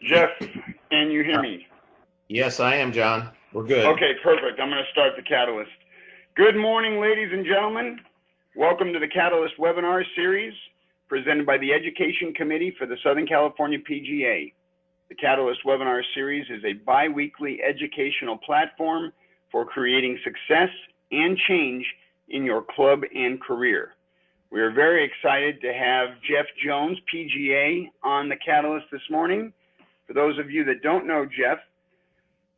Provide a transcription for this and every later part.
Jeff, can you hear Uh, me? Yes, I am, John. We're good. Okay, perfect. I'm going to start the Catalyst. Good morning, ladies and gentlemen. Welcome to the Catalyst webinar series presented by the Education Committee for the Southern California PGA. The Catalyst webinar series is a bi-weekly educational platform for creating success and change in your club and career. We are very excited to have Jeff Jones, PGA, on the Catalyst this morning. For those of you that don't know Jeff,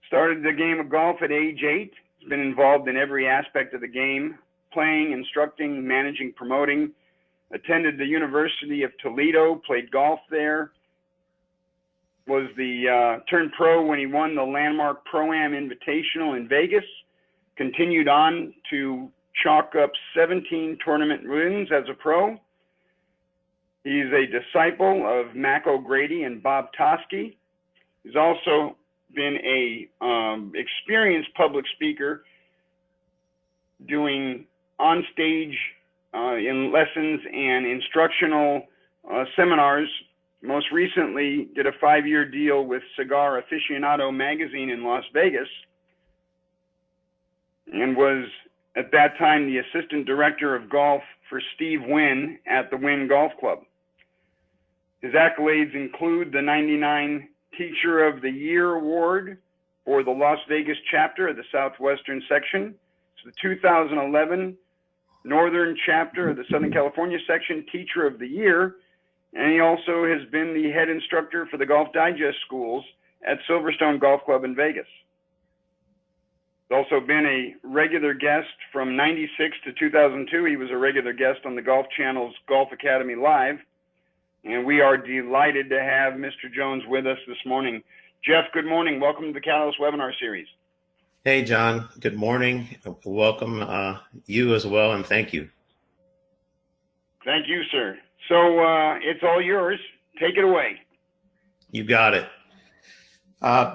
started the game of golf at age 8. He's been involved in every aspect of the game, playing, instructing, managing, promoting. Attended the University of Toledo, played golf there. Turned pro when he won the landmark Pro-Am Invitational in Vegas. Continued on to chalk up 17 tournament wins as a pro. He's a disciple of Mac O'Grady and Bob Toski. He's also been a experienced public speaker doing on-stage in lessons and instructional seminars. Most recently did a 5-year deal with Cigar Aficionado magazine in Las Vegas and was at that time the assistant director of golf for Steve Wynn at the Wynn Golf Club. His accolades include the 99 Teacher of the Year Award for the Las Vegas chapter of the Southwestern section. It's the 2011 Northern chapter of the Southern California section Teacher of the Year. And he also has been the head instructor for the Golf Digest schools at Silverstone Golf Club in Vegas. He's also been a regular guest from 96 to 2002. He was a regular guest on the Golf Channel's Golf Academy Live. And we are delighted to have Mr. Jones with us this morning. Jeff, good morning. Welcome to the Catalyst webinar series. Hey, John. Good morning. Welcome you as well, and thank you. Thank you, sir. So it's all yours. Take it away. You got it.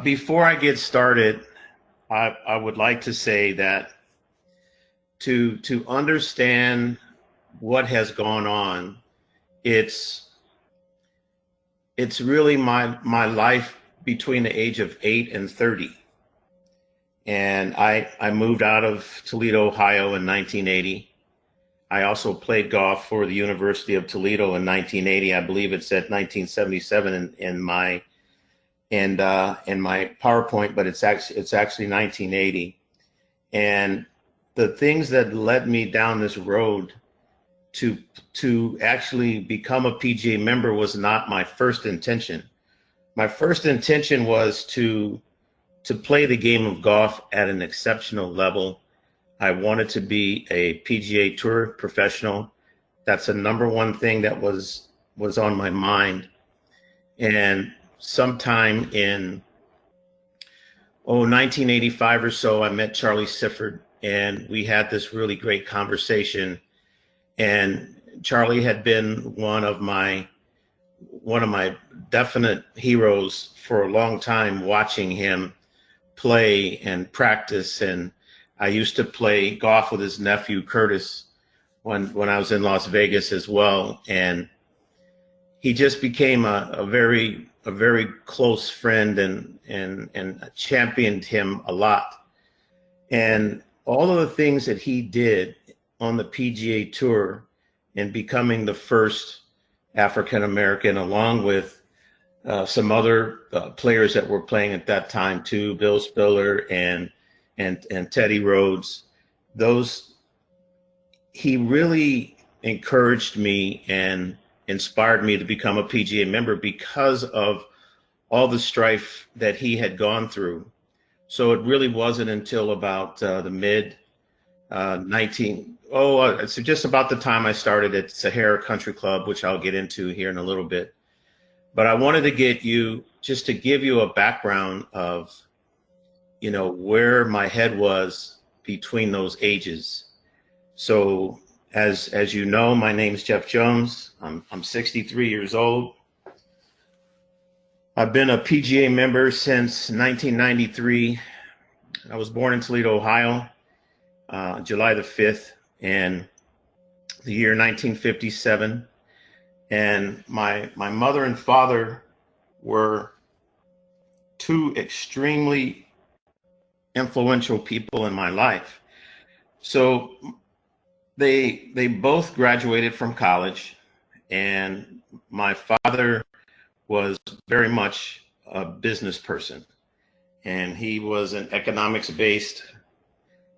Before I get started, I would like to say that to understand what has gone on, it's really my life between the age of 8 and 30. And I moved out of Toledo, Ohio in 1980. I also played golf for the University of Toledo in 1980. I believe it's at 1977 in my PowerPoint, but it's actually 1980. And the things that led me down this road to actually become a PGA member was not my first intention. My first intention was to play the game of golf at an exceptional level. I wanted to be a PGA Tour professional. That's the number one thing that was on my mind. And sometime in 1985 or so, I met Charlie Sifford, and we had this really great conversation. And Charlie had been one of my definite heroes for a long time, watching him play and practice. And I used to play golf with his nephew Curtis when I was in Las Vegas as well. And he just became a very close friend and championed him a lot. And all of the things that he did on the PGA Tour and becoming the first African American, along with some other players that were playing at that time too, Bill Spiller and Teddy Rhodes. He really encouraged me and inspired me to become a PGA member because of all the strife that he had gone through. So it really wasn't until about the mid it's just about the time I started at Sahara Country Club, which I'll get into here in a little bit. But I wanted to give you a background of, where my head was between those ages. So as you know, my name's Jeff Jones. I'm 63 years old. I've been a PGA member since 1993. I was born in Toledo, Ohio, July the 5th, in the year 1957. And my mother and father were two extremely influential people in my life. So they both graduated from college, and my father was very much a business person, and he was an economics based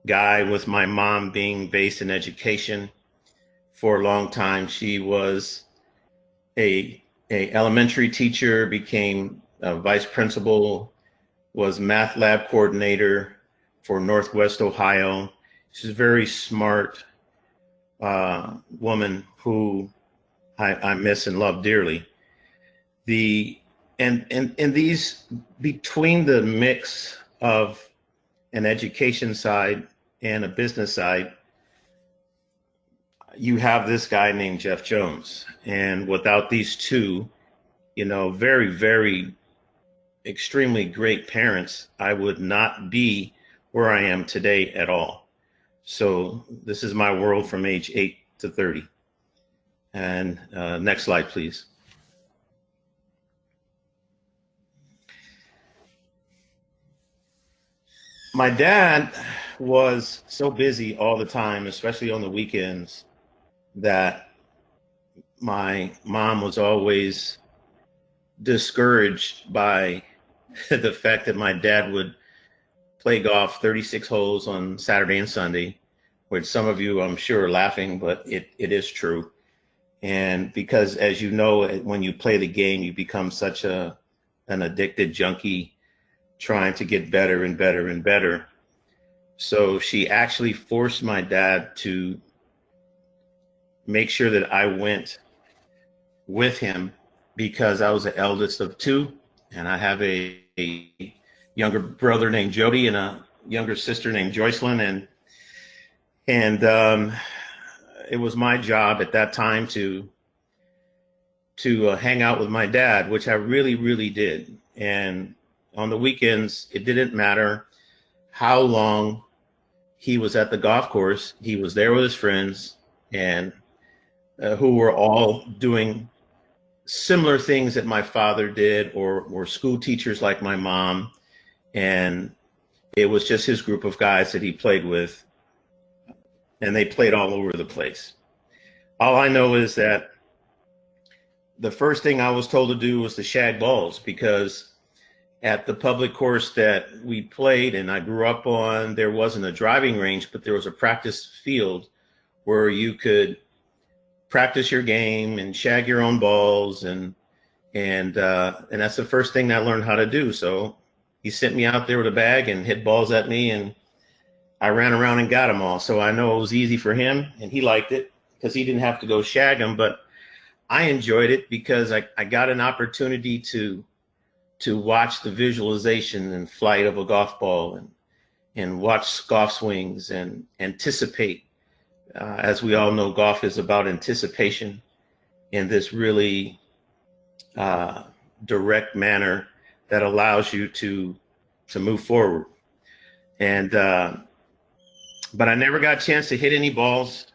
guy, with my mom being based in education. For a long time she was a elementary teacher, became a vice principal, was math lab coordinator for Northwest Ohio. She's a very smart woman who I miss and love dearly. The and these, between the mix of an education side and a business side, you have this guy named Jeff Jones. And without these two, very, very extremely great parents, I would not be where I am today at all. So this is my world from age 8 to 30. And next slide, please. My dad was so busy all the time, especially on the weekends, that my mom was always discouraged by the fact that my dad would play golf 36 holes on Saturday and Sunday, which some of you I'm sure are laughing, but it is true. And because, as you know, when you play the game, you become such an addicted junkie, trying to get better and better and better. So she actually forced my dad to make sure that I went with him, because I was the eldest of two, and I have a younger brother named Jody and a younger sister named Joycelyn, and it was my job at that time to hang out with my dad, which I really, really did. And on the weekends, it didn't matter how long he was at the golf course. He was there with his friends, and who were all doing similar things that my father did, or school teachers like my mom. And it was just his group of guys that he played with, and they played all over the place. All I know is that the first thing I was told to do was to shag balls, because at the public course that we played and I grew up on, there wasn't a driving range, but there was a practice field where you could practice your game and shag your own balls, and that's the first thing I learned how to do. So he sent me out there with a bag and hit balls at me, and I ran around and got them all. So I know it was easy for him, and he liked it because he didn't have to go shag them. But I enjoyed it because I got an opportunity to watch the visualization and flight of a golf ball, and watch golf swings and anticipate. As we all know, golf is about anticipation in this really direct manner that allows you to move forward. And but I never got a chance to hit any balls,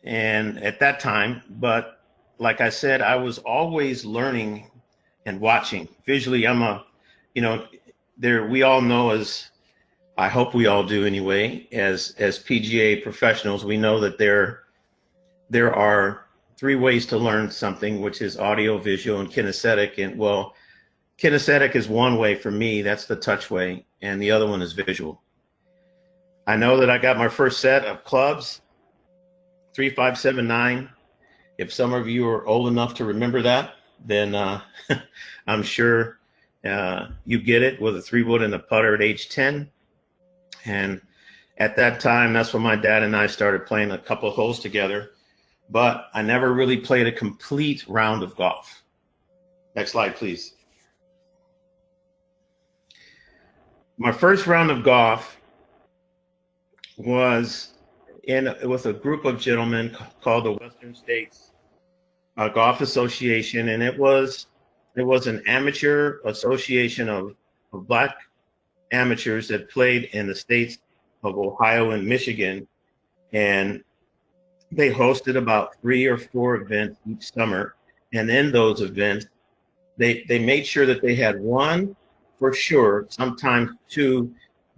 and at that time. But like I said, I was always learning and watching visually. We all know, as I hope we all do anyway, as PGA professionals, we know that there are three ways to learn something, which is audio, visual, and kinesthetic. And well, kinesthetic is one way for me, that's the touch way, and the other one is visual. I know that I got my first set of clubs, 3, 5, 7, 9. If some of you are old enough to remember that, then I'm sure you get it, with a 3-wood and a putter at age 10. And at that time, that's when my dad and I started playing a couple of holes together. But I never really played a complete round of golf. Next slide, please. My first round of golf was with a group of gentlemen called the Western States Golf Association, and it was an amateur association of black amateurs that played in the states of Ohio and Michigan, and they hosted about 3 or 4 events each summer. And in those events, they made sure that they had one for sure, sometimes 2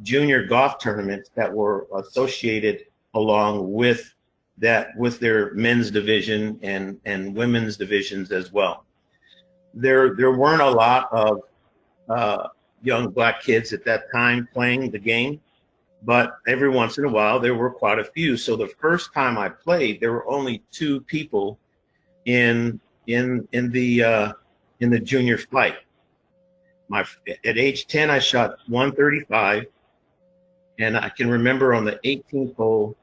junior golf tournaments that were associated along with that, with their men's division and women's divisions as well. There weren't a lot of young black kids at that time playing the game, but every once in a while there were quite a few. So the first time I played, there were only 2 people in the junior flight. At age 10, I shot 135, and I can remember on the 18th hole,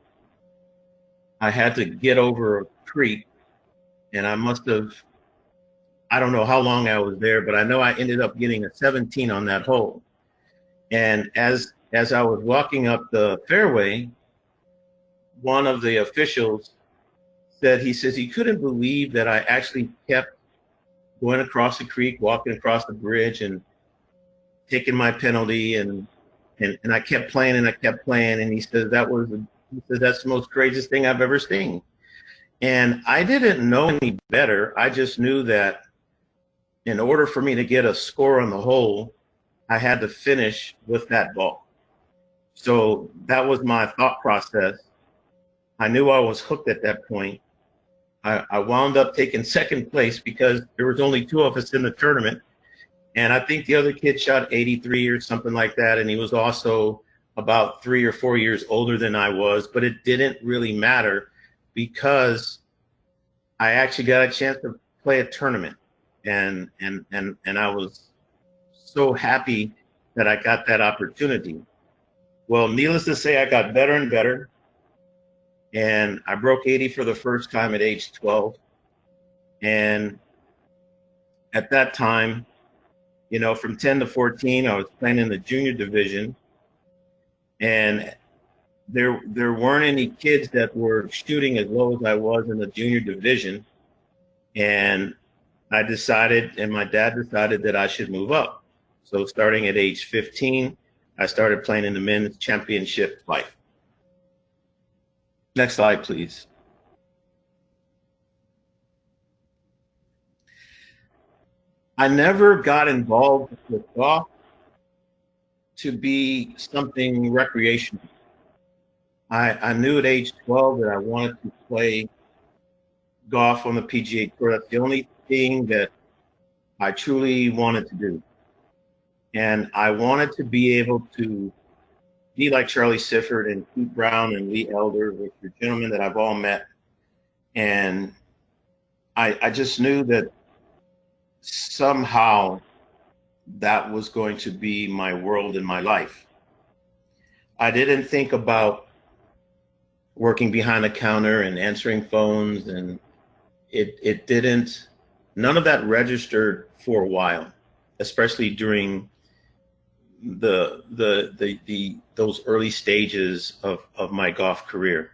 I had to get over a creek, and I must have, I don't know how long I was there, but I know I ended up getting a 17 on that hole. And as I was walking up the fairway, one of the officials said, he says he couldn't believe that I actually kept going across the creek, walking across the bridge, and taking my penalty, and I kept playing and I kept playing. And he says that's the most craziest thing I've ever seen. And I didn't know any better. I just knew that in order for me to get a score on the hole, I had to finish with that ball. So that was my thought process. I knew I was hooked at that point. I wound up taking second place because there was only 2 of us in the tournament. And I think the other kid shot 83 or something like that. And he was also about 3 or 4 years older than I was, but it didn't really matter because I actually got a chance to play a tournament. And I was so happy that I got that opportunity. Well, needless to say, I got better and better. And I broke 80 for the first time at age 12. And at that time, you know, from 10 to 14, I was playing in the junior division. And there weren't any kids that were shooting as low as I was in the junior division. And I decided, and my dad decided, that I should move up. So starting at age 15, I started playing in the men's championship fight. Next slide, please. I never got involved with golf to be something recreational. I knew at age 12 that I wanted to play golf on the PGA Tour. That's the only thing that I truly wanted to do. And I wanted to be able to be like Charlie Sifford and Pete Brown and Lee Elder, which are gentlemen that I've all met. And I just knew that somehow that was going to be my world in my life. I didn't think about working behind a counter and answering phones, and it didn't, none of that registered for a while, especially during those early stages of my golf career.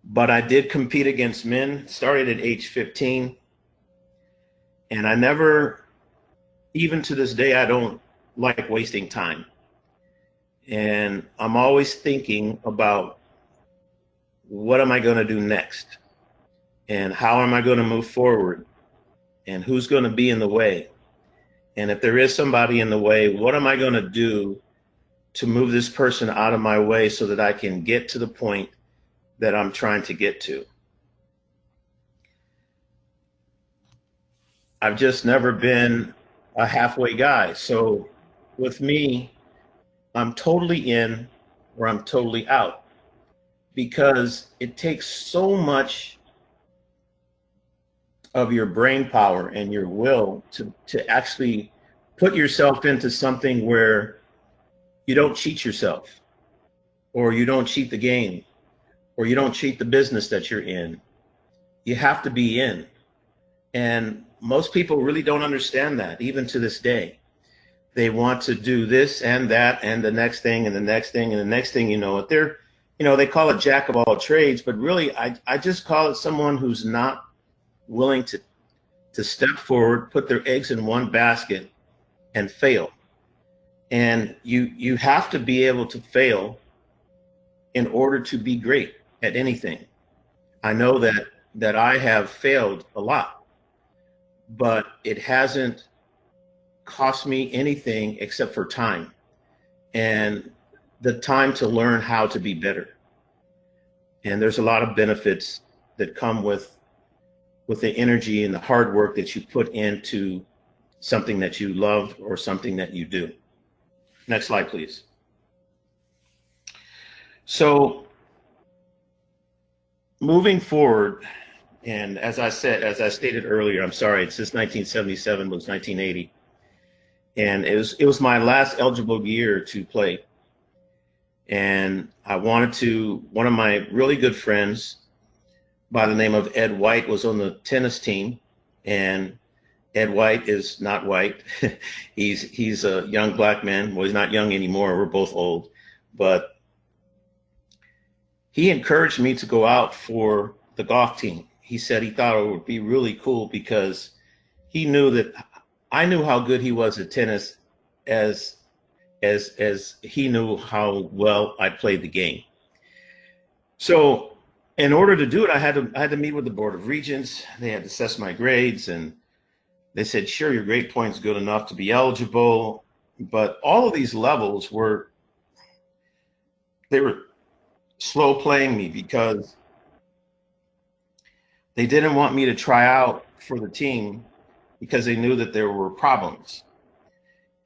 But I did compete against men, started at age 15. And I never, even to this day, I don't like wasting time. And I'm always thinking about what am I going to do next? And how am I going to move forward? And who's going to be in the way? And if there is somebody in the way, what am I going to do to move this person out of my way so that I can get to the point that I'm trying to get to? I've just never been a halfway guy. So with me, I'm totally in or I'm totally out, because it takes so much of your brain power and your will to actually put yourself into something where you don't cheat yourself, or you don't cheat the game, or you don't cheat the business that you're in. You have to be in. And most people really don't understand that, even to this day. They want to do this and that and the next thing and the next thing and the next thing, you know. They're, you know, they call it jack of all trades, but really I just call it someone who's not willing to step forward, put their eggs in one basket and fail. And you have to be able to fail in order to be great at anything. I know that I have failed a lot, but it hasn't cost me anything except for time and the time to learn how to be better. And there's a lot of benefits that come with the energy and the hard work that you put into something that you love or something that you do. Next slide, please. So moving forward, and as I stated earlier, I'm sorry, since 1977 was 1980. And it was my last eligible year to play. And I wanted to, one of my really good friends by the name of Ed White was on the tennis team. And Ed White is not white. he's a young black man. Well, he's not young anymore. We're both old. But he encouraged me to go out for the golf team. He said he thought it would be really cool because he knew that I knew how good he was at tennis as he knew how well I played the game. So in order to do it, I had to meet with the Board of Regents. They had to assess my grades, and they said, sure, your grade point's good enough to be eligible. But all of these levels they were slow playing me because they didn't want me to try out for the team because they knew that there were problems.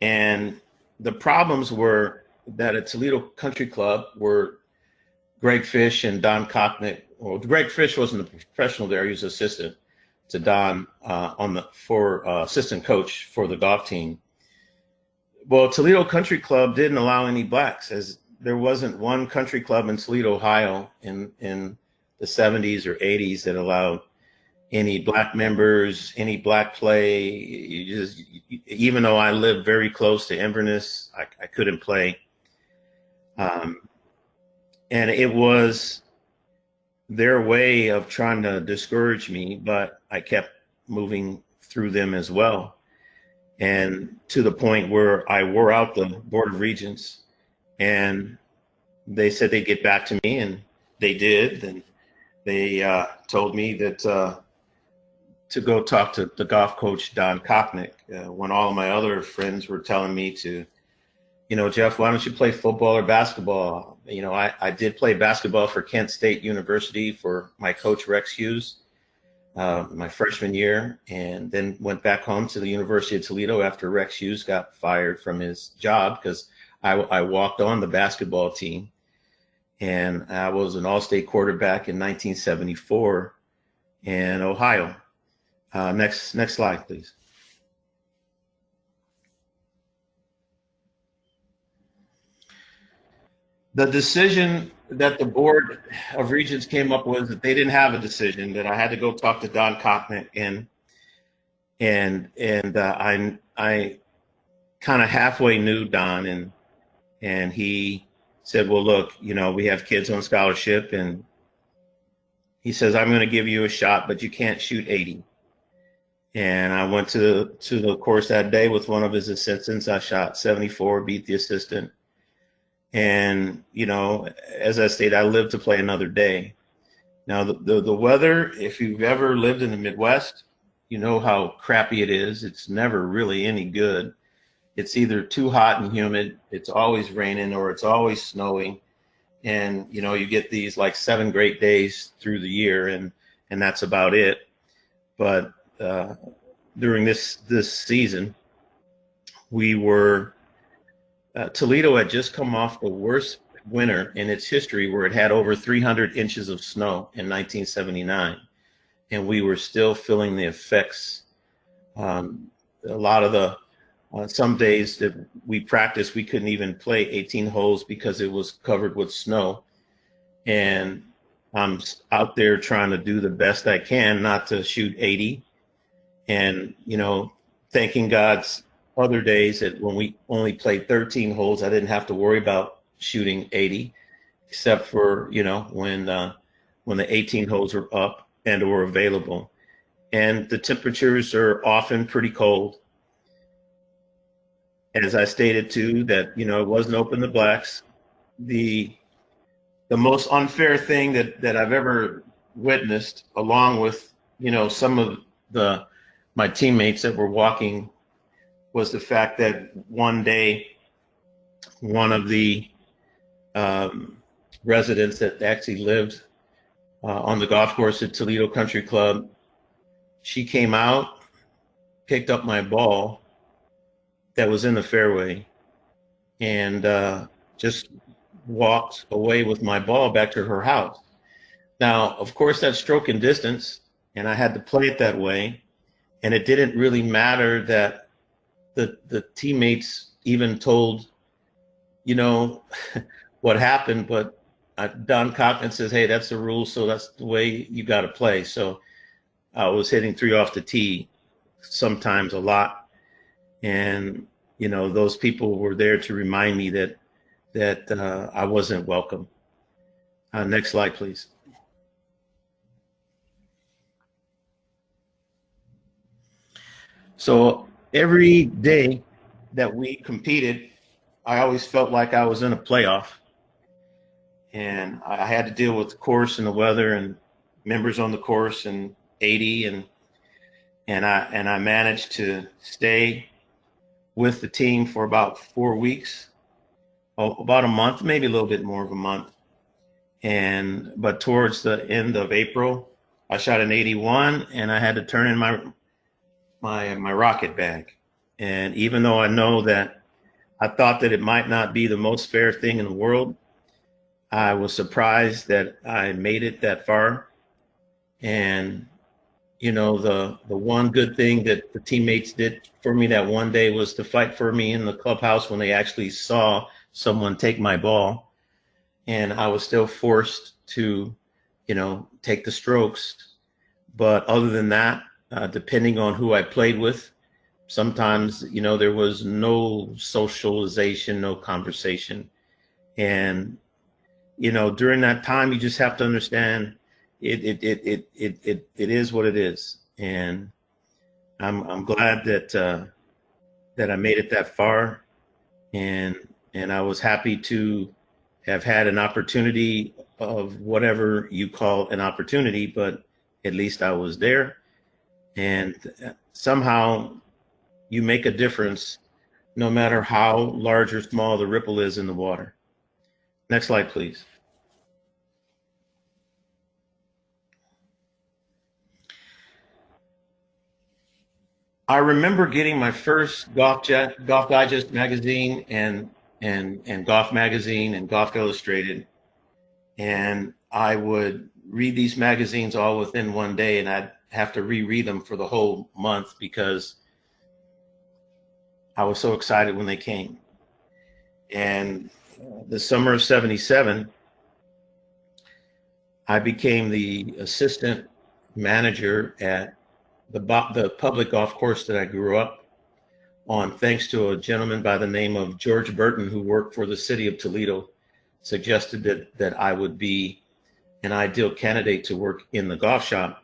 And the problems were that at Toledo Country Club were Greg Fish and Don Kochnick. Well, Greg Fish wasn't a professional there; he was assistant to Don assistant coach for the golf team. Well, Toledo Country Club didn't allow any blacks, as there wasn't one country club in Toledo, Ohio, in the 70s or 80s that allowed any black members, any black play. Even though I lived very close to Inverness, I couldn't play. And it was their way of trying to discourage me, but I kept moving through them as well. And to the point where I wore out the Board of Regents, and they said they'd get back to me, and they did. And they told me that to go talk to the golf coach, Don Kochnick, when all of my other friends were telling me to, Jeff, why don't you play football or basketball? I did play basketball for Kent State University for my coach, Rex Hughes, my freshman year, and then went back home to the University of Toledo after Rex Hughes got fired from his job because I walked on the basketball team. And I was an all-state quarterback in 1974 in Ohio. Next slide, please. The decision that the Board of Regents came up with, that they didn't have a decision, that I had to go talk to Don Kochnick, and I kind of halfway knew Don, and he said, well, look, we have kids on scholarship, and he says, I'm going to give you a shot, but you can't shoot 80. And I went to the course that day with one of his assistants. I shot 74, beat the assistant. And, as I stated, I live to play another day. Now, the weather, if you've ever lived in the Midwest, you know how crappy it is. It's never really any good. It's either too hot and humid, it's always raining, or it's always snowing. And, you get these like 7 great days through the year, and that's about it. But during this season, we were, Toledo had just come off the worst winter in its history, where it had over 300 inches of snow in 1979. And we were still feeling the effects. A lot of the some days that we practiced, we couldn't even play 18 holes because it was covered with snow. And I'm out there trying to do the best I can not to shoot 80. And, thanking God's other days that when we only played 13 holes, I didn't have to worry about shooting 80, except for, when the 18 holes were up and were available. And the temperatures are often pretty cold. As I stated too, that, it wasn't open to blacks. The most unfair thing that I've ever witnessed, along with, some of my teammates that were walking was the fact that one day, one of the residents that actually lived on the golf course at Toledo Country Club, she came out, picked up my ball that was in the fairway, and just walked away with my ball back to her house. Now, of course, that's stroking distance, and I had to play it that way. And it didn't really matter that the teammates even told, you know, what happened, but Don Cochran says, hey, that's the rule, so that's the way you got to play. So I was hitting 3 off the tee, sometimes a lot. And, you know, those people were there to remind me that I wasn't welcome. Next slide, please. So every day that we competed, I always felt like I was in a playoff. And I had to deal with the course and the weather and members on the course and 80 and I managed to stay with the team for about 4 weeks, about a month, maybe a little bit more of a month. But towards the end of April, I shot an 81 and I had to turn in my rocket bag. And even though I know that I thought that it might not be the most fair thing in the world, I was surprised that I made it that far. And, you know, the one good thing that the teammates did for me that one day was to fight for me in the clubhouse when they actually saw someone take my ball. And I was still forced to, you know, take the strokes. But other than that, depending on who I played with, sometimes, you know, there was no socialization, no conversation. And, you know, during that time, you just have to understand it is what it is. And I'm glad that I made it that far. And I was happy to have had an opportunity of whatever you call an opportunity, but at least I was there. And somehow you make a difference no matter how large or small the ripple is in the water. Next slide, please. I remember getting my first Golf Digest magazine and Golf Magazine and Golf Illustrated. And I would read these magazines all within one day, and I'd have to reread them for the whole month because I was so excited when they came. And the summer of '77, I became the assistant manager at the public golf course that I grew up on, thanks to a gentleman by the name of George Burton, who worked for the city of Toledo, suggested that I would be an ideal candidate to work in the golf shop.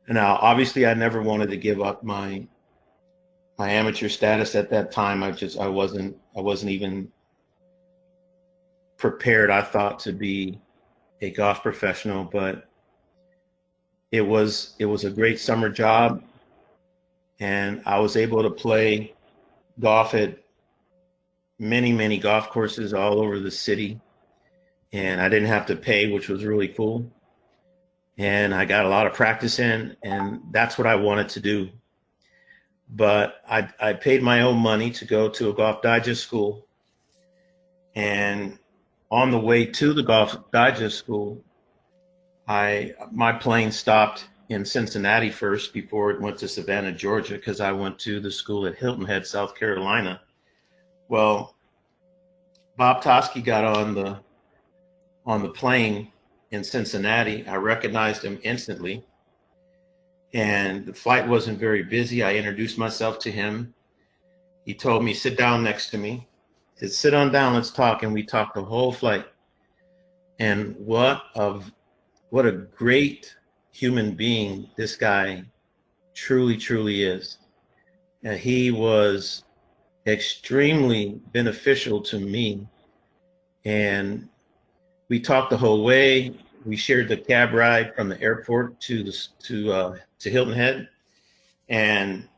And now, obviously, I never wanted to give up my amateur status at that time. I wasn't even prepared, I thought, to be a golf professional, but it was a great summer job, and I was able to play golf at many golf courses all over the city, and I didn't have to pay, which was really cool. And I got a lot of practice in, and that's what I wanted to do. But I paid my own money to go to a Golf Digest school, and on the way to the Golf Digest school, my plane stopped in Cincinnati first before it went to Savannah, Georgia, because I went to the school at Hilton Head, South Carolina. Well, Bob Toski got on the plane in Cincinnati. I recognized him instantly, and the flight wasn't very busy. I introduced myself to him. He told me, sit down next to me. He said, sit on down, let's talk. And we talked the whole flight. And what a great human being this guy truly is. And he was extremely beneficial to me. And we talked the whole way. We shared the cab ride from the airport to Hilton Head. And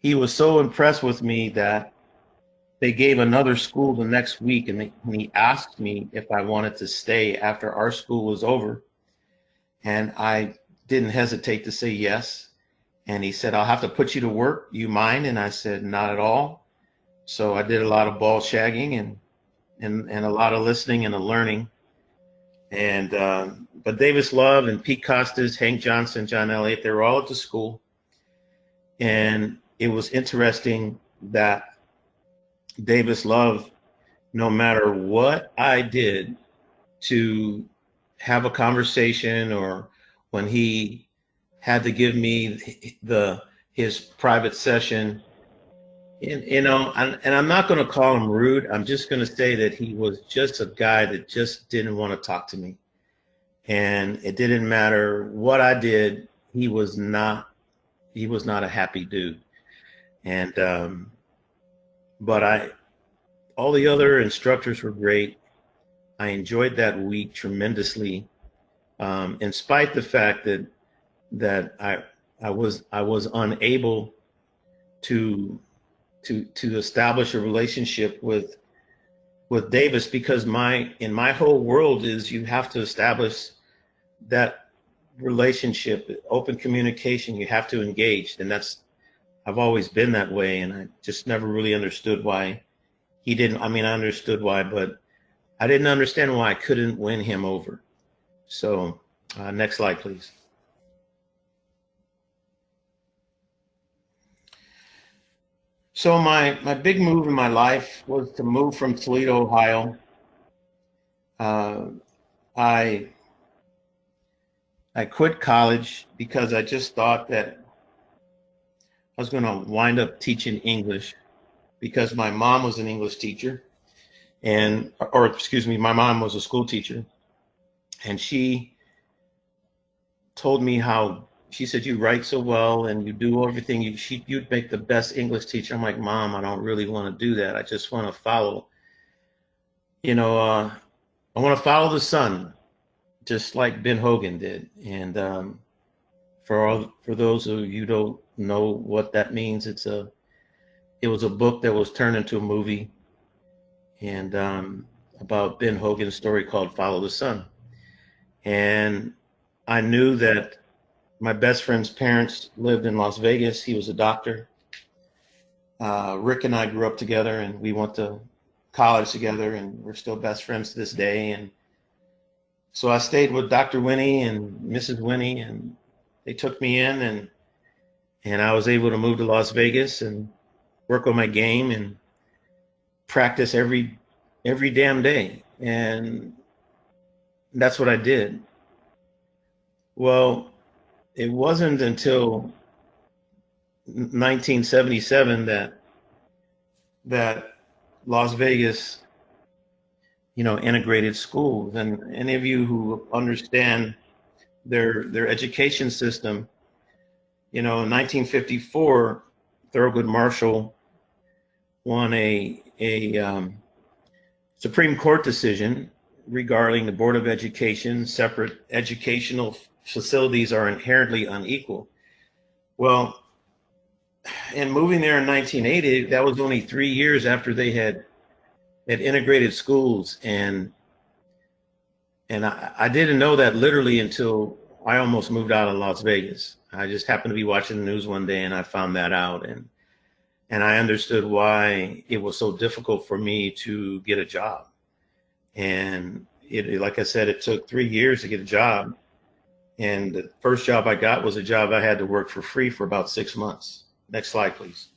he was so impressed with me that they gave another school the next week, and he asked me if I wanted to stay after our school was over. And I didn't hesitate to say yes. And he said, I'll have to put you to work. You mind? And I said, not at all. So I did a lot of ball shagging and a lot of listening and learning. And but Davis Love and Pete Costas, Hank Johnson, John Elliott, they were all at the school. And it was interesting that Davis Love, no matter what I did to have a conversation, or when he had to give me his private session, and I'm not going to call him rude. I'm just going to say that he was just a guy that just didn't want to talk to me, and it didn't matter what I did. He was not a happy dude. And but all the other instructors were great. I enjoyed that week tremendously, in spite the fact that I was unable to establish a relationship with Davis, because in my whole world is you have to establish that relationship, open communication. You have to engage, and I've always been that way, and I just never really understood why he didn't. I mean, I understood why, but I didn't understand why I couldn't win him over. So next slide, please. So my big move in my life was to move from Toledo, Ohio. I quit college because I just thought that I was going to wind up teaching English, because my mom was an English teacher, my mom was a school teacher, and she told me how, she said, you write so well and you do everything, you'd make the best English teacher. I'm like, Mom, I don't really want to do that. I just want to follow, I want to follow the sun, just like Ben Hogan did. And for those of you who don't know what that means, it was a book that was turned into a movie, and about Ben Hogan's story called Follow the Sun. And I knew that my best friend's parents lived in Las Vegas. He was a doctor. Rick and I grew up together, and we went to college together, and we're still best friends to this day. And so I stayed with Dr. Winnie and Mrs. Winnie, and they took me in, and I was able to move to Las Vegas and work on my game and practice every damn day. And that's what I did. Well, it wasn't until 1977 that Las Vegas, integrated schools. And any of you who understand their education system, in 1954, Thurgood Marshall won a Supreme Court decision regarding the Board of Education. Separate educational facilities are inherently unequal. Well, and moving there in 1980, that was only 3 years after they had integrated schools. And I didn't know that literally until I almost moved out of Las Vegas. I just happened to be watching the news one day and I found that out. And I understood why it was so difficult for me to get a job. And like I said, it took 3 years to get a job. And the first job I got was a job I had to work for free for about 6 months. Next slide, please.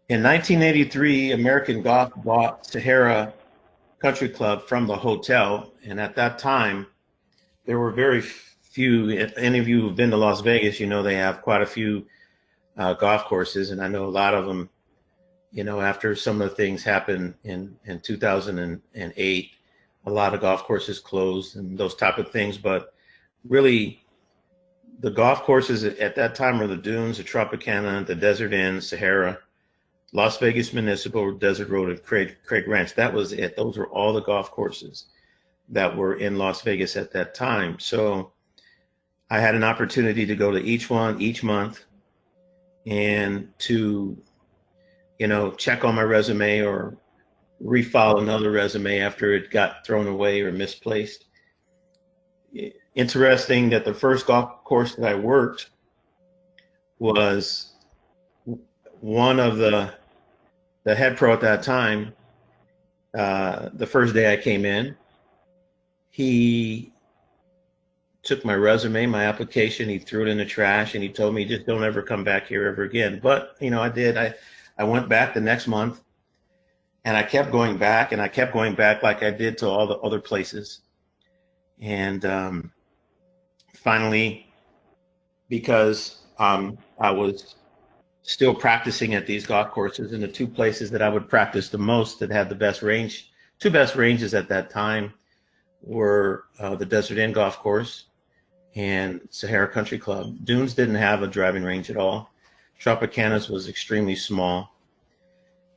In 1983, American Golf bought Sahara Country Club from the hotel. And at that time, there were very few, if any of you who've been to Las Vegas, they have quite a few golf courses. And I know a lot of them, after some of the things happened in 2008, a lot of golf courses closed and those type of things. But really, the golf courses at that time were the Dunes, the Tropicana, the Desert Inn, Sahara, Las Vegas Municipal, Desert Road, and Craig Ranch. That was it. Those were all the golf courses that were in Las Vegas at that time. So I had an opportunity to go to each one each month and to, check on my resume or refile another resume after it got thrown away or misplaced. Interesting that the first golf course that I worked was one of the head pro at that time. The first day I came in, he took my resume, my application, he threw it in the trash, and he told me, just don't ever come back here ever again. But, I did. I went back the next month, and I kept going back, and I kept going back like I did to all the other places. And finally, because I was still practicing at these golf courses, and the two places that I would practice the most that had the best range, two best ranges at that time were the Desert Inn Golf Course and Sahara Country Club. Dunes didn't have a driving range at all. Tropicana's was extremely small.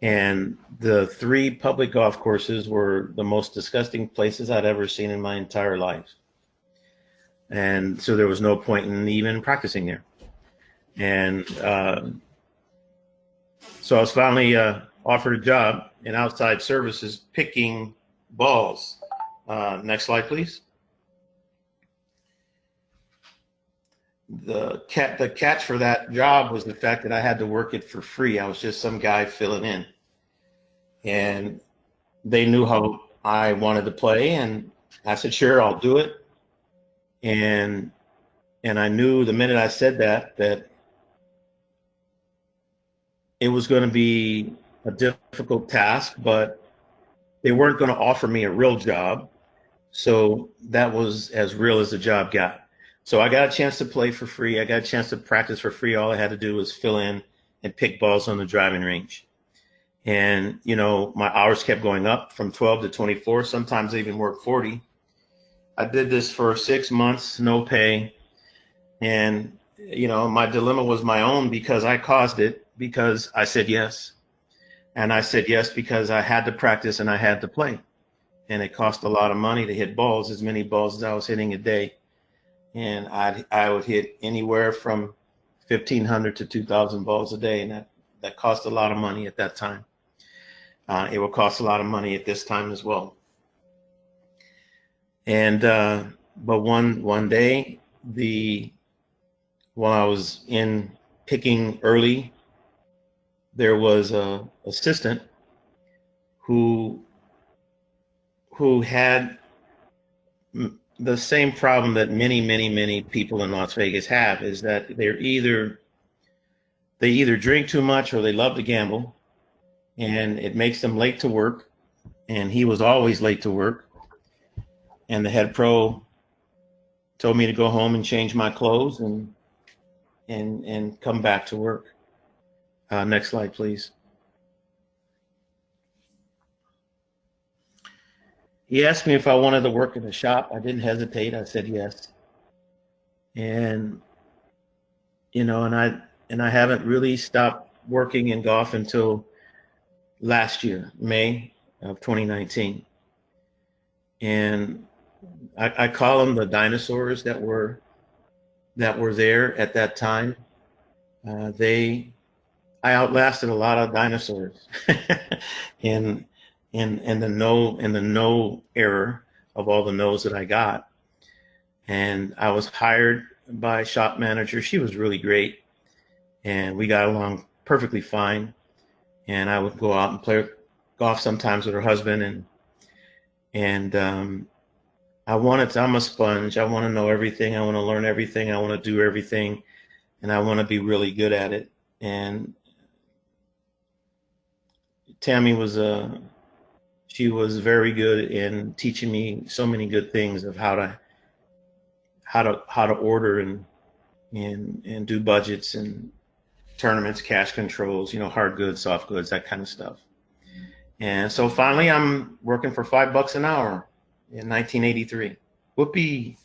And the three public golf courses were the most disgusting places I'd ever seen in my entire life. And so there was no point in even practicing there. And so I was finally offered a job in outside services picking balls. Next slide, please. The catch for that job was the fact that I had to work it for free. I was just some guy filling in. And they knew how I wanted to play, and I said, sure, I'll do it. And I knew the minute I said that it was going to be a difficult task, but they weren't going to offer me a real job. So that was as real as the job got. So I got a chance to play for free. I got a chance to practice for free. All I had to do was fill in and pick balls on the driving range. And, my hours kept going up from 12 to 24. Sometimes I even worked 40. I did this for 6 months, no pay. And, my dilemma was my own because I caused it, because I said yes. And I said yes because I had to practice and I had to play. And it cost a lot of money to hit balls, as many balls as I was hitting a day. And I would hit anywhere from 1,500 to 2,000 balls a day. And that cost a lot of money at that time. It will cost a lot of money at this time as well. And but one day, while I was in picking early, there was a assistant who had the same problem that many people in Las Vegas have, is that they either drink too much or they love to gamble, and it makes them late to work. And he was always late to work. And the head pro told me to go home and change my clothes and come back to work. Next slide, please. He asked me if I wanted to work in a shop. I didn't hesitate. I said yes. And and I haven't really stopped working in golf until last year, May of 2019. And I call them the dinosaurs that were there at that time. I outlasted a lot of dinosaurs in the no era of all the no's that I got. And I was hired by a shop manager. She was really great, and we got along perfectly fine. And I would go out and play golf sometimes with her husband, and I'm a sponge. I want to know everything. I want to learn everything. I want to do everything, and I want to be really good at it. And Tammy she was very good in teaching me so many good things of how to order and do budgets and tournaments, cash controls, hard goods, soft goods, that kind of stuff. And so finally I'm working for $5 an hour in 1983. Whoopee,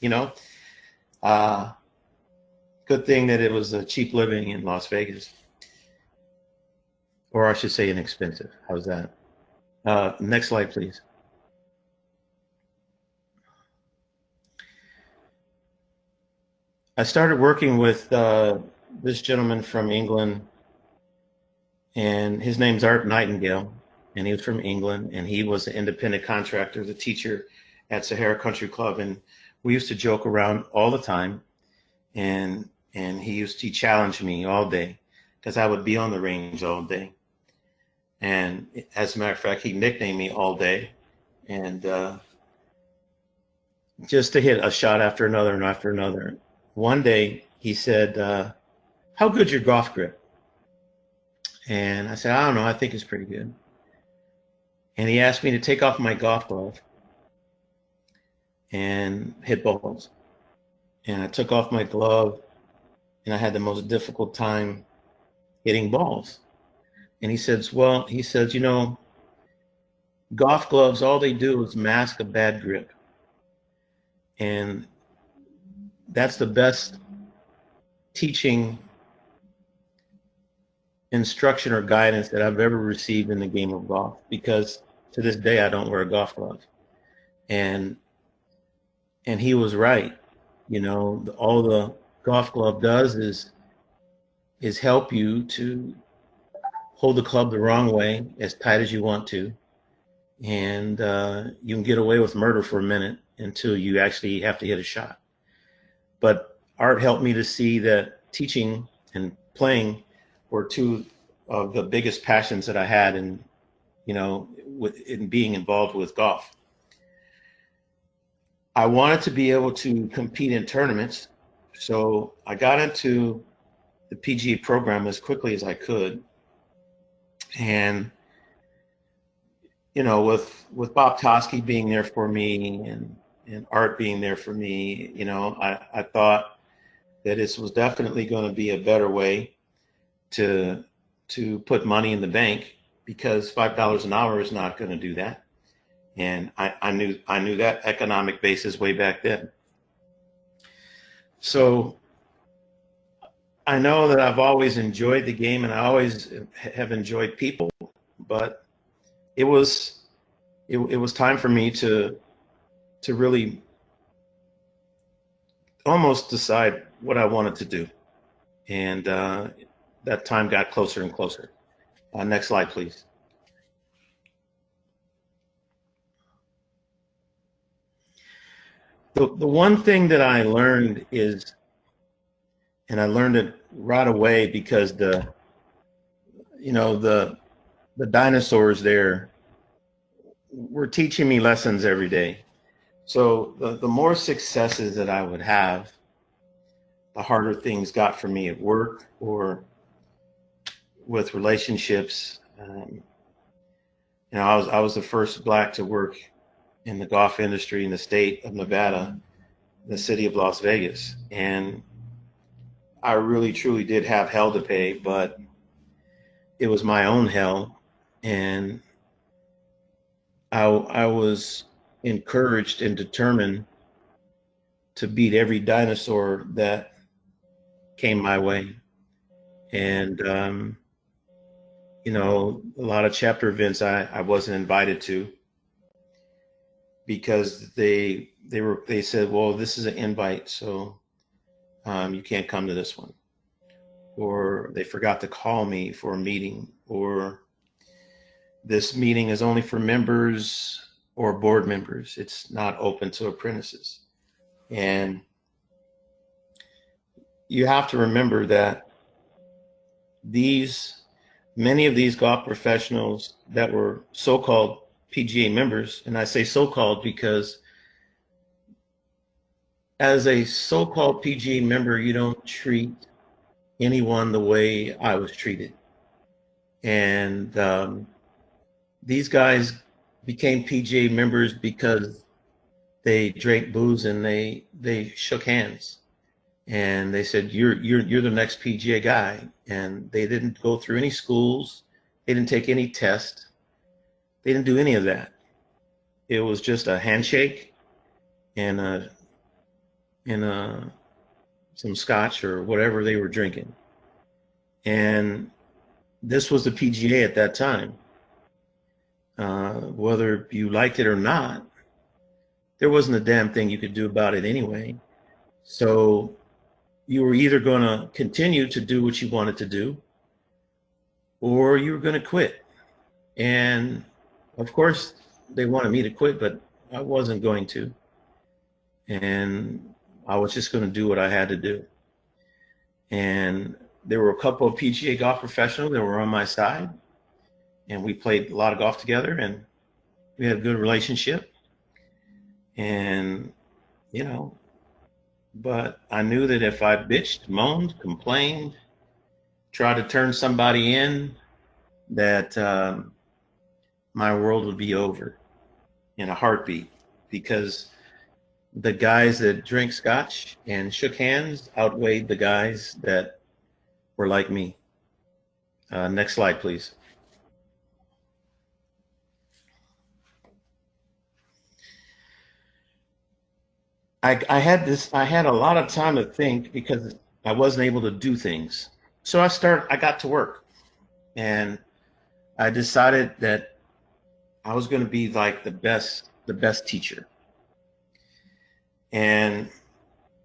good thing that it was a cheap living in Las Vegas. Or I should say inexpensive. How's that? Next slide, please. I started working with this gentleman from England, and his name's Art Nightingale, and he was from England, and he was an independent contractor, the teacher at Sahara Country Club, and we used to joke around all the time, and he challenged me all day because I would be on the range all day, and as a matter of fact, he nicknamed me All Day, and just to hit a shot after another and after another. One day he said, "How good's your golf grip?" And I said, "I don't know. I think it's pretty good." And he asked me to take off my golf glove and hit balls. And I took off my glove, and I had the most difficult time hitting balls. And he says, "Well," he says, golf gloves, all they do is mask a bad grip. And that's the best teaching, instruction, or guidance that I've ever received in the game of golf, because to this day I don't wear a golf glove. And he was right. All the golf glove does is help you to hold the club the wrong way, as tight as you want to, and you can get away with murder for a minute until you actually have to hit a shot. But Art helped me to see that teaching and playing were two of the biggest passions that I had in being involved with golf. I wanted to be able to compete in tournaments, so I got into the PGA program as quickly as I could. And with Bob Toski being there for me, and Art being there for me, I thought that this was definitely going to be a better way to put money in the bank, because $5 an hour is not going to do that. And I knew that economic basis way back then. So I know that I've always enjoyed the game, and I always have enjoyed people, but it was time for me to really almost decide what I wanted to do. And that time got closer and closer. Next slide, please. The one thing that I learned is, and I learned it right away, because the dinosaurs there were teaching me lessons every day. So the more successes that I would have, the harder things got for me at work or with relationships. I was the first Black to work in the golf industry in the state of Nevada, the city of Las Vegas. And I really, truly did have hell to pay, but it was my own hell. And I was encouraged and determined to beat every dinosaur that came my way. And, a lot of chapter events I wasn't invited to, because they said, well, this is an invite, so you can't come to this one. Or they forgot to call me for a meeting, or this meeting is only for members or board members. It's not open to apprentices. And you have to remember that many of these golf professionals that were so-called PGA members, and I say so-called because as a so-called PGA member, you don't treat anyone the way I was treated. And these guys became PGA members because they drank booze and they shook hands, and they said, you're the next PGA guy. And they didn't go through any schools, they didn't take any tests, they didn't do any of that. It was just a handshake and some scotch or whatever they were drinking. And this was the PGA at that time. Whether you liked it or not, there wasn't a damn thing you could do about it anyway. So you were either going to continue to do what you wanted to do, or you were going to quit. And of course, they wanted me to quit, but I wasn't going to. And I was just going to do what I had to do. And there were a couple of PGA golf professionals that were on my side, and we played a lot of golf together, and we had a good relationship. And, you know, but I knew that if I bitched, moaned, complained, tried to turn somebody in, that my world would be over in a heartbeat, because the guys that drank scotch and shook hands outweighed the guys that were like me. Next slide, please. I had a lot of time to think because I wasn't able to do things. So I got to work, and I decided that I was going to be like the best teacher. And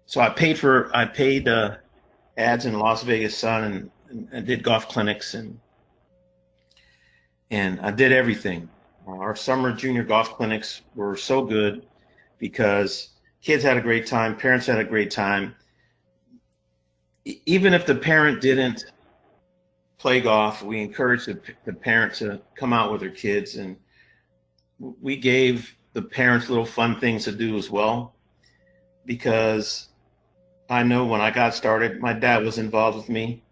so I paid ads in Las Vegas Sun, and did golf clinics, and I did everything. Our summer junior golf clinics were so good because kids had a great time, parents had a great time. Even if the parent didn't play golf, we encouraged the parent to come out with their kids, and we gave the parents little fun things to do as well. Because I know when I got started, my dad was involved with me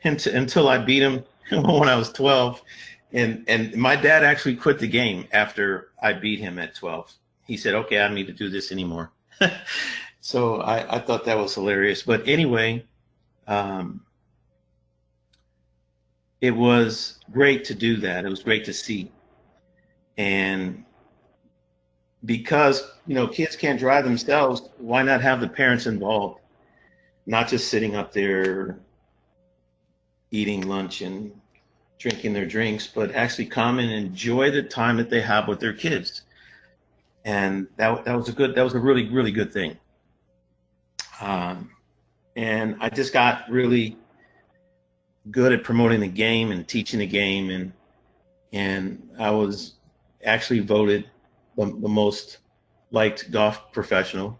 until I beat him when I was 12. And my dad actually quit the game after I beat him at 12. He said, okay, I don't need to do this anymore. So I thought that was hilarious. But anyway, it was great to do that. It was great to see. And because, kids can't drive themselves, why not have the parents involved? Not just sitting up there eating lunch and drinking their drinks, but actually come and enjoy the time that they have with their kids. And that was a really, really good thing. And I just got really good at promoting the game and teaching the game. And I was actually voted the most liked golf professional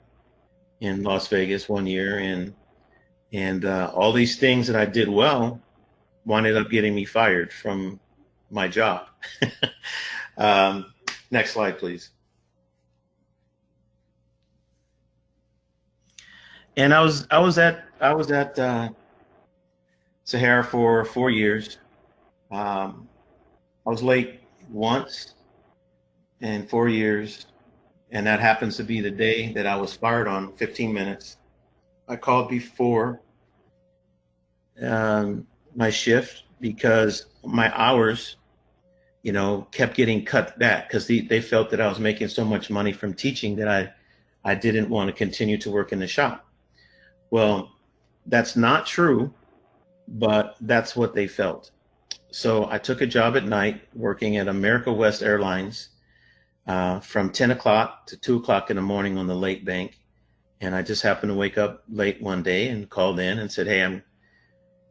in Las Vegas one year, and all these things that I did well winded up getting me fired from my job. Next slide, please. And I was at Sahara for 4 years. I was late once in 4 years, and that happens to be the day that I was fired on 15 minutes. I called before my shift because my hours, kept getting cut back because they felt that I was making so much money from teaching that I didn't want to continue to work in the shop. Well, that's not true, but that's what they felt. So I took a job at night working at America West Airlines from 10 o'clock to 2 o'clock in the morning on the late bank. And I just happened to wake up late one day and called in and said, hey, I'm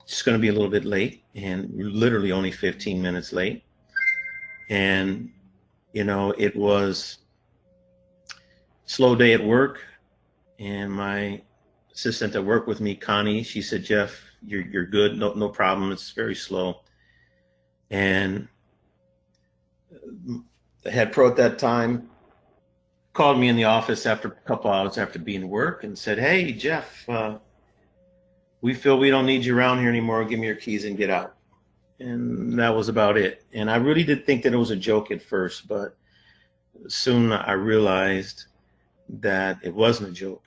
just going to be a little bit late, and literally only 15 minutes late. And, it was a slow day at work. And my assistant that worked with me, Connie, she said, Jeff, you're good. No problem. It's very slow. And the head pro at that time called me in the office after a couple hours after being at work and said, hey, Jeff, we feel we don't need you around here anymore. Give me your keys and get out. And that was about it. And I really did think that it was a joke at first, but soon I realized that it wasn't a joke.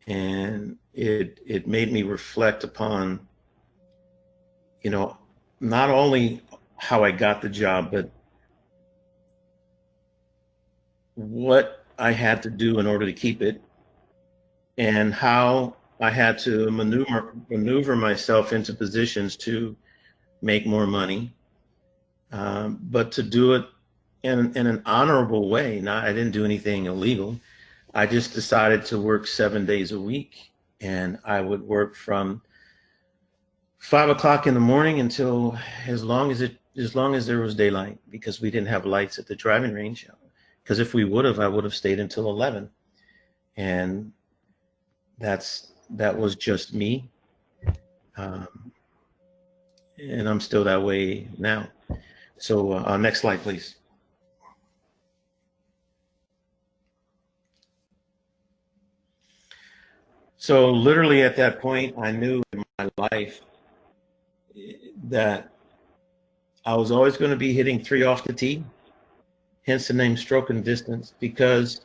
And it made me reflect upon, not only how I got the job, but what I had to do in order to keep it, and how I had to maneuver myself into positions to make more money, but to do it in an honorable way. I didn't do anything illegal. I just decided to work 7 days a week and I would work from 5 o'clock in the morning until as long as there was daylight, because we didn't have lights at the driving range. Because if we would have, I would have stayed until 11, and that was just me, um, and I'm still that way now. So next slide, please. So literally at that point, I knew in my life that I was always going to be hitting 3 off the tee, hence the name Stroke and Distance, because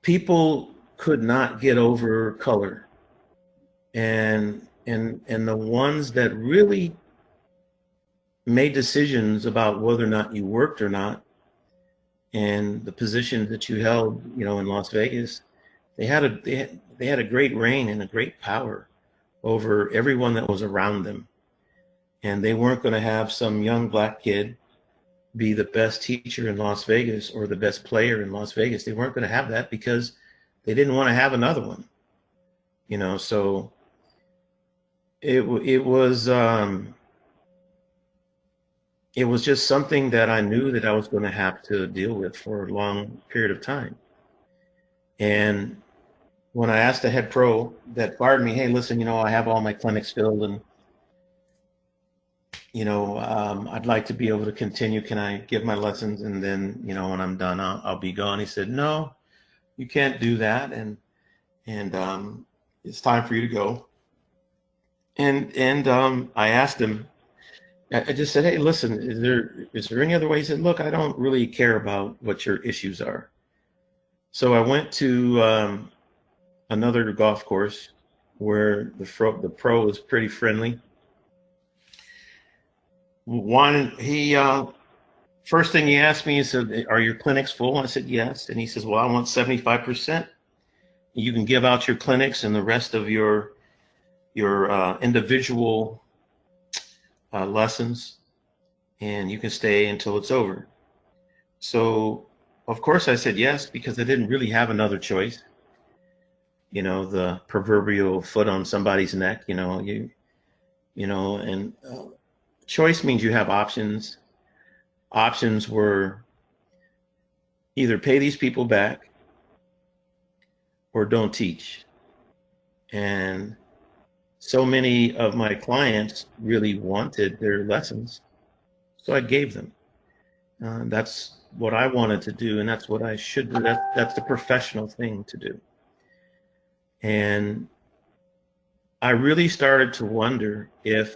people could not get over color. And the ones that really made decisions about whether or not you worked or not, and the position that you held, in Las Vegas, they had a great reign and a great power over everyone that was around them. And they weren't going to have some young black kid be the best teacher in Las Vegas or the best player in Las Vegas. They weren't going to have that because they didn't want to have another one. So it was just something that I knew that I was going to have to deal with for a long period of time. And when I asked the head pro that fired me, hey, listen, I have all my clinics filled, and I'd like to be able to continue. Can I give my lessons, and then when I'm done, I'll be gone? He said, no, you can't do that, and it's time for you to go. And I asked him, I just said, hey, listen, is there any other way? He said, look, I don't really care about what your issues are. So I went to another golf course where the pro was pretty friendly. First thing he asked me, he said, are your clinics full? I said, yes. And he says, well, I want 75%. You can give out your clinics and the rest of your individual lessons, and you can stay until it's over. So of course I said yes, because I didn't really have another choice. The proverbial foot on somebody's neck, and choice means you have options. Options were either pay these people back or don't teach. And so many of my clients really wanted their lessons, so I gave them. That's what I wanted to do, and that's what I should do. That's the professional thing to do. And I really started to wonder if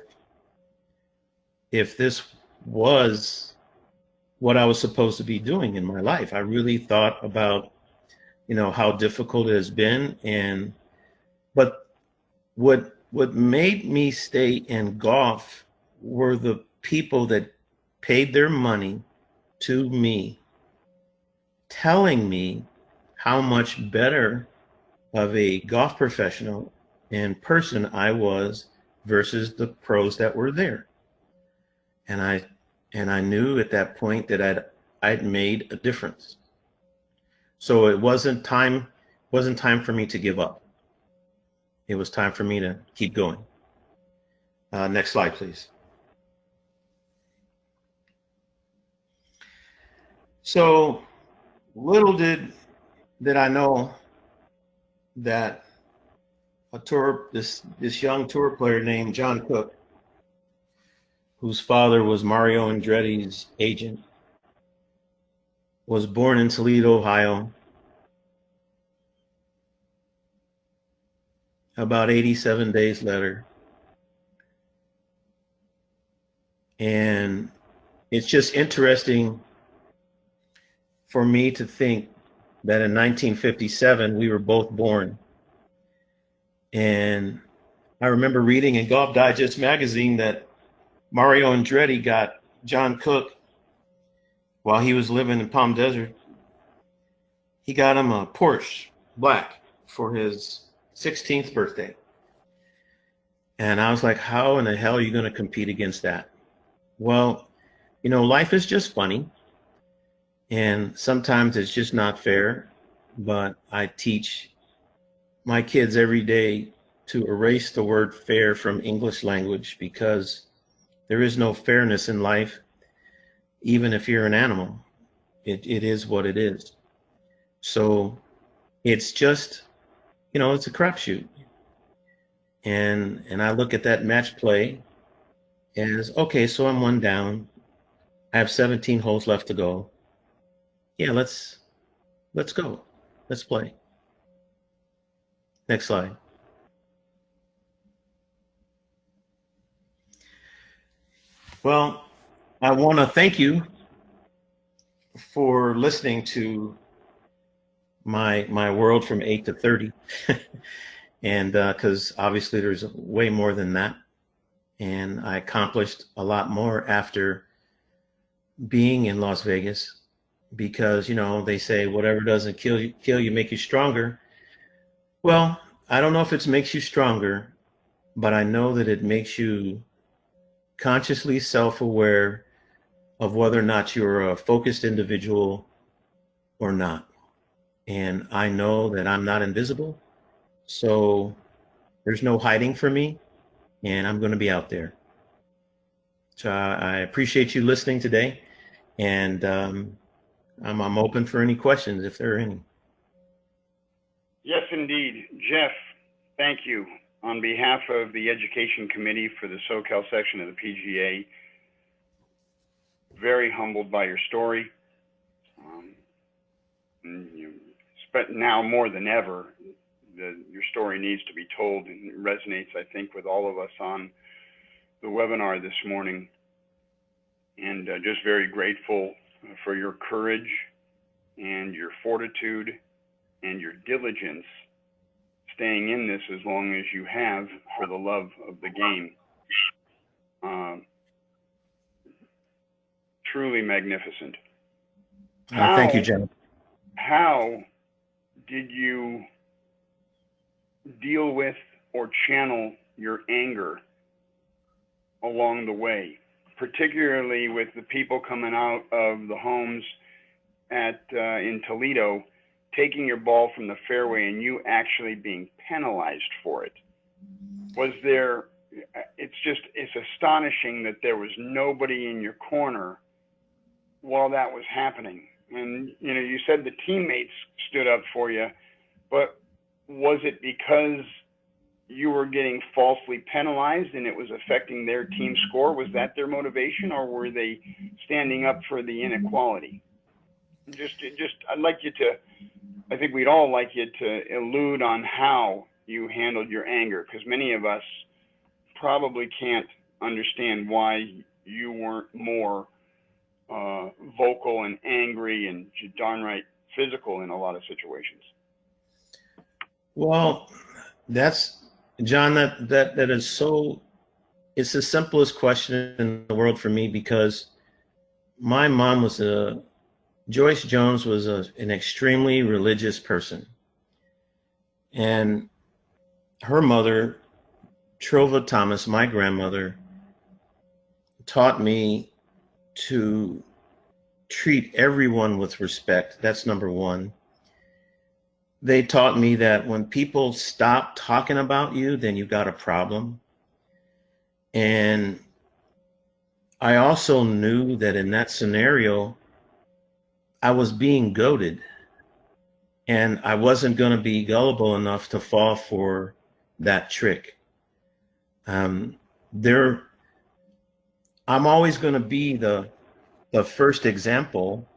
this was what I was supposed to be doing in my life. I really thought about, how difficult it has been, but what made me stay in golf were the people that paid their money to me, telling me how much better of a golf professional and person I was versus the pros that were there. And I knew at that point that I'd made a difference. So it wasn't time for me to give up. It was time for me to keep going. Next slide, please. So little did I know that this young tour player named John Cook, whose father was Mario Andretti's agent, was born in Toledo, Ohio, about 87 days later. And it's just interesting for me to think that in 1957, we were both born. And I remember reading in Golf Digest magazine that Mario Andretti got John Cook while he was living in Palm Desert. He got him a Porsche black for his 16th birthday. And I was like, how in the hell are you going to compete against that? Well, life is just funny. And sometimes it's just not fair. but I teach my kids every day to erase the word fair from English language, because there is no fairness in life, even if you're an animal. It is what it is. So it's just, it's a crapshoot. And I look at that match play as, okay, so I'm one down. I have 17 holes left to go. Yeah, let's go. Let's play. Next slide. Well, I want to thank you for listening to my world from 8 to 30. And because obviously there's way more than that. And I accomplished a lot more after being in Las Vegas, because, they say whatever doesn't kill you make you stronger. Well, I don't know if it makes you stronger, but I know that it makes you consciously self-aware of whether or not you're a focused individual or not. And I know that I'm not invisible, so there's no hiding for me, and I'm going to be out there. So I appreciate you listening today, and I'm open for any questions if there are any. Yes, indeed. Jeff, thank you. On behalf of the Education Committee for the SoCal section of the PGA, very humbled by your story. But now more than ever, your story needs to be told, and it resonates, I think, with all of us on the webinar this morning. And just very grateful for your courage and your fortitude and your diligence staying in this as long as you have for the love of the game. Truly magnificent. Thank you, Jen. How did you deal with or channel your anger along the way, particularly with the people coming out of the homes in Toledo, taking your ball from the fairway and you actually being penalized for it? It's astonishing that there was nobody in your corner while that was happening. And, you said the teammates stood up for you, but was it because you were getting falsely penalized and it was affecting their team score? Was that their motivation, or were they standing up for the inequality? I'd like you to, I think we'd all like you to allude on how you handled your anger, because many of us probably can't understand why you weren't more vocal and angry and downright physical in a lot of situations. Well, that's, John, that is so, it's the simplest question in the world for me, because my mom Joyce Jones was an extremely religious person. And her mother, Trova Thomas, my grandmother, taught me to treat everyone with respect. That's number one. They taught me that when people stop talking about you, then you got a problem. And I also knew that in that scenario, I was being goaded, and I wasn't going to be gullible enough to fall for that trick. I'm always going to be the first example.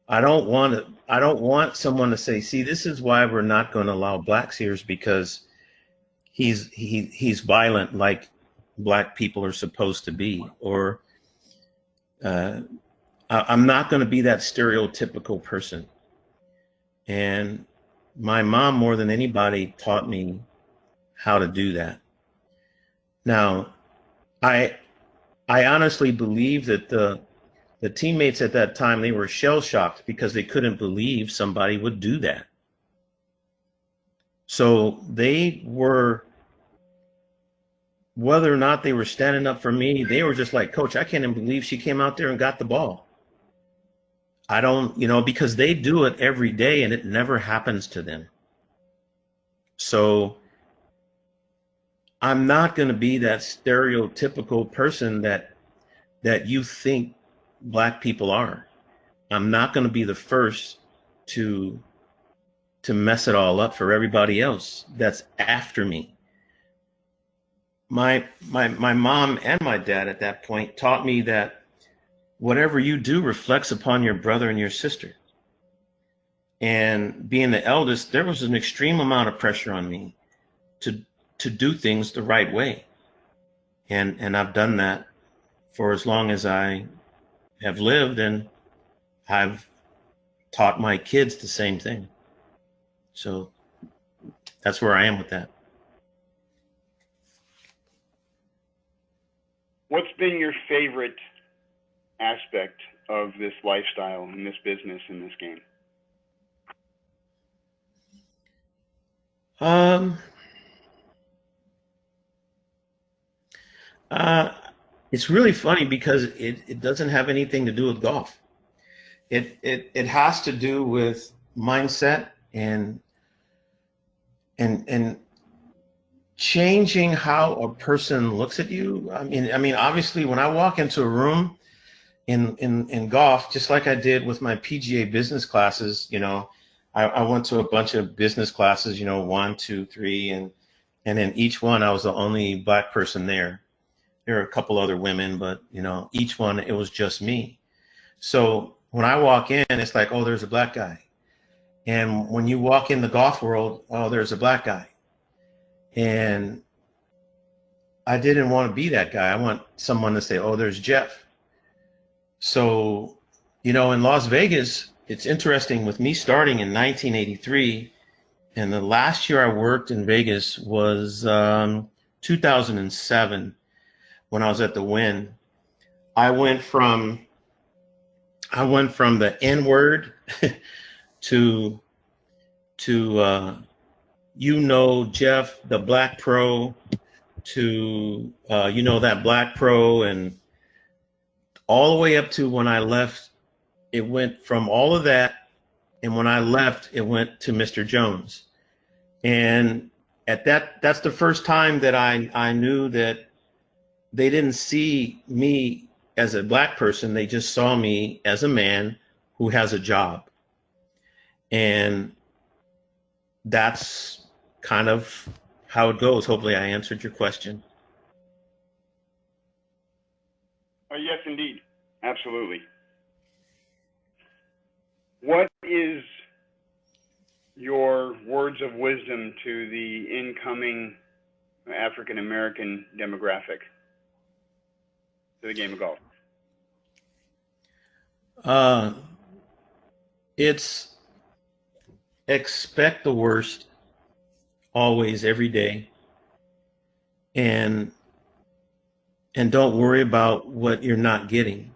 I don't want someone to say, see, this is why we're not going to allow blacks here, is because he's violent like black people are supposed to be, or I'm not going to be that stereotypical person. And my mom, more than anybody, taught me how to do that. Now, I honestly believe that the teammates at that time, they were shell-shocked because they couldn't believe somebody would do that. So they were, whether or not they were standing up for me, they were just like, Coach, I can't even believe she came out there and got the ball. I don't, because they do it every day and it never happens to them. So I'm not going to be that stereotypical person that you think black people are. I'm not going to be the first to mess it all up for everybody else that's after me. My mom and my dad at that point taught me that whatever you do reflects upon your brother and your sister. And being the eldest, there was an extreme amount of pressure on me to do things the right way. And I've done that for as long as I have lived, and I've taught my kids the same thing. So that's where I am with that. What's been your favorite aspect of this lifestyle, in this business, in this game? Um, uh, it's really funny because it doesn't have anything to do with golf. It has to do with mindset and changing how a person looks at you. I mean, obviously, when I walk into a room in golf, just like I did with my PGA business classes, I went to a bunch of business classes, 1, 2, 3, and in each one I was the only black person there. There were a couple other women, but each one it was just me. So when I walk in, it's like, oh, there's a black guy. And when you walk in the golf world, oh, there's a black guy. And I didn't want to be that guy. I want someone to say, oh, there's Jeff. So, in Las Vegas, it's interesting with me starting in 1983, and the last year I worked in Vegas was 2007 when I was at the Wynn. I went from the N word to Jeff, the black pro, to that black pro, and all the way up to when I left. It went from all of that, and when I left, it went to Mr. Jones. And that's the first time that I knew that they didn't see me as a black person. They just saw me as a man who has a job. And that's kind of how it goes. Hopefully I answered your question. Yes, indeed. Absolutely. What is your words of wisdom to the incoming African American demographic to the game of golf? It's expect the worst always, every day, and don't worry about what you're not getting,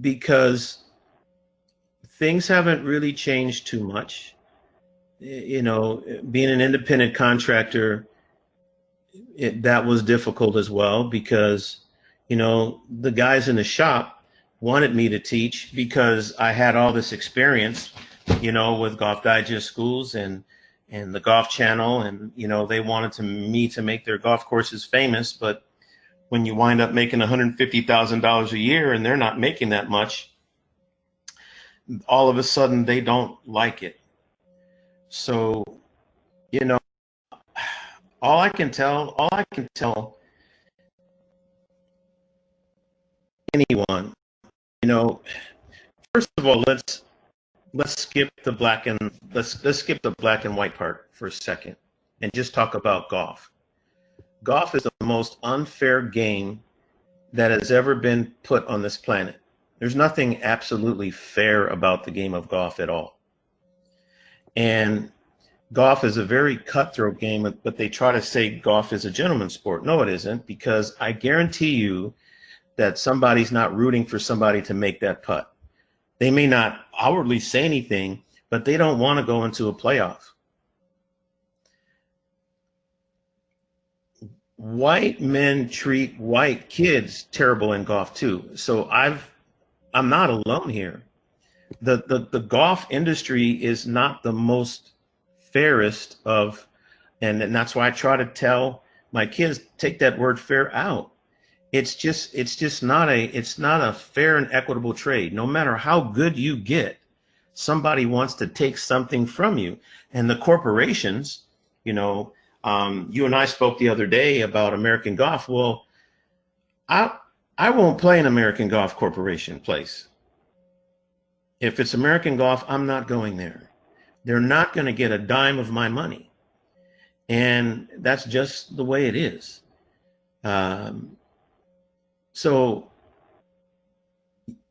because things haven't really changed too much. Being an independent contractor, that was difficult as well, because the guys in the shop wanted me to teach because I had all this experience, with Golf Digest schools and the Golf Channel, and they wanted me to make their golf courses famous. But when you wind up making $150,000 a year and they're not making that much, all of a sudden they don't like it. So, all I can tell anyone, first of all, let's skip the black and let's skip the black and white part for a second and just talk about golf. Golf is the most unfair game that has ever been put on this planet. There's nothing absolutely fair about the game of golf at all. And golf is a very cutthroat game, but they try to say golf is a gentleman's sport. No, it isn't, because I guarantee you that somebody's not rooting for somebody to make that putt. They may not outwardly say anything, but they don't want to go into a playoff. White men treat white kids terrible in golf too. So I'm not alone here. the golf industry is not the most fairest of, and that's why I try to tell my kids, take that word fair out. It's just not a fair and equitable trade. No matter how good you get, somebody wants to take something from you. And the corporations, you know, you and I spoke the other day about American Golf. Well, I I won't play an American Golf Corporation place. If it's American Golf, I'm not going there. They're not going to get a dime of my money. And that's just the way it is. Um, so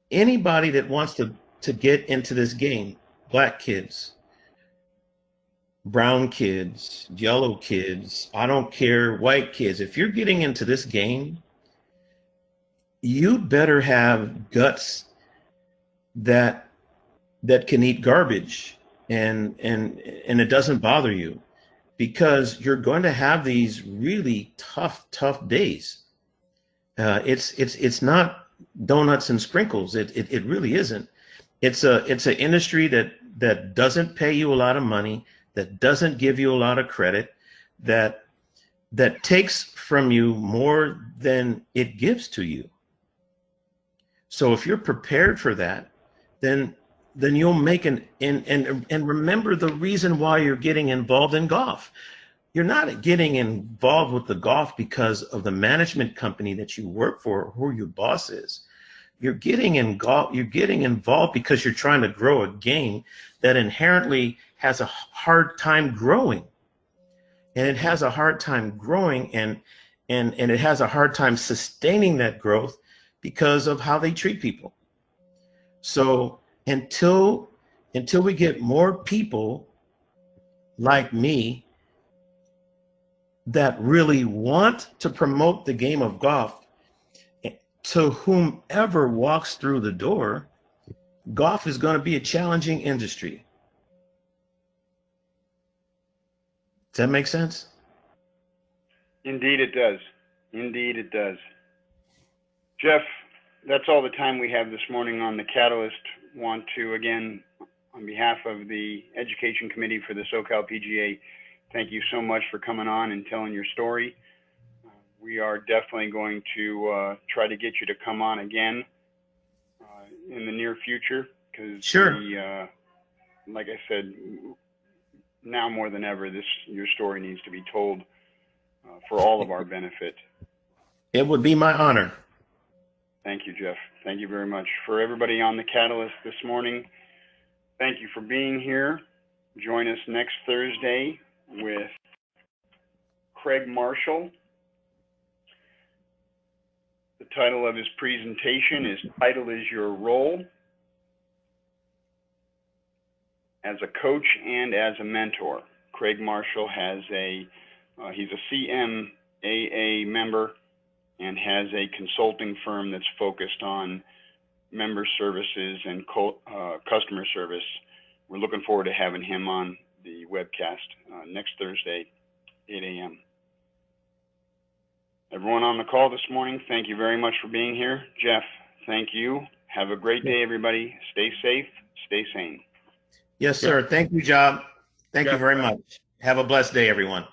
anybody that wants to get into this game, black kids, brown kids, yellow kids, I don't care, white kids, if you're getting into this game, you better have guts that can eat garbage, and it doesn't bother you, because you're going to have these really tough days. It's not donuts and sprinkles. It really isn't. It's an industry that doesn't pay you a lot of money, that doesn't give you a lot of credit, that takes from you more than it gives to you. So if you're prepared for that, then you'll make and remember the reason why you're getting involved in golf. You're not getting involved with the golf because of the management company that you work for or who your boss is. You're getting involved because you're trying to grow a game that inherently has a hard time growing. And it has a hard time growing, and it has a hard time sustaining that growth because of how they treat people. So until we get more people like me that really want to promote the game of golf to whomever walks through the door, golf is going to be a challenging industry. Does that make sense? Indeed it does. Indeed it does. Jeff, that's all the time we have this morning on the Catalyst. Want to, again, on behalf of the Education Committee for the SoCal PGA, thank you so much for coming on and telling your story. We are definitely going to try to get you to come on again in the near future, because sure. Like I said, now more than ever, your story needs to be told for all of our benefit. It would be my honor. Thank you, Jeff. Thank you very much. For everybody on the Catalyst this morning, thank you for being here. Join us next Thursday with Craig Marshall. The title of his presentation is "Title is Your Role." As a coach and as a mentor, Craig Marshall he's a CMAA member and has a consulting firm that's focused on member services and customer service. We're looking forward to having him on the webcast next Thursday, 8 a.m. Everyone on the call this morning, thank you very much for being here. Jeff, thank you. Have a great day, everybody. Stay safe, stay sane. Yes, sir. Thank you, Job. Thank you very much. Have a blessed day, everyone.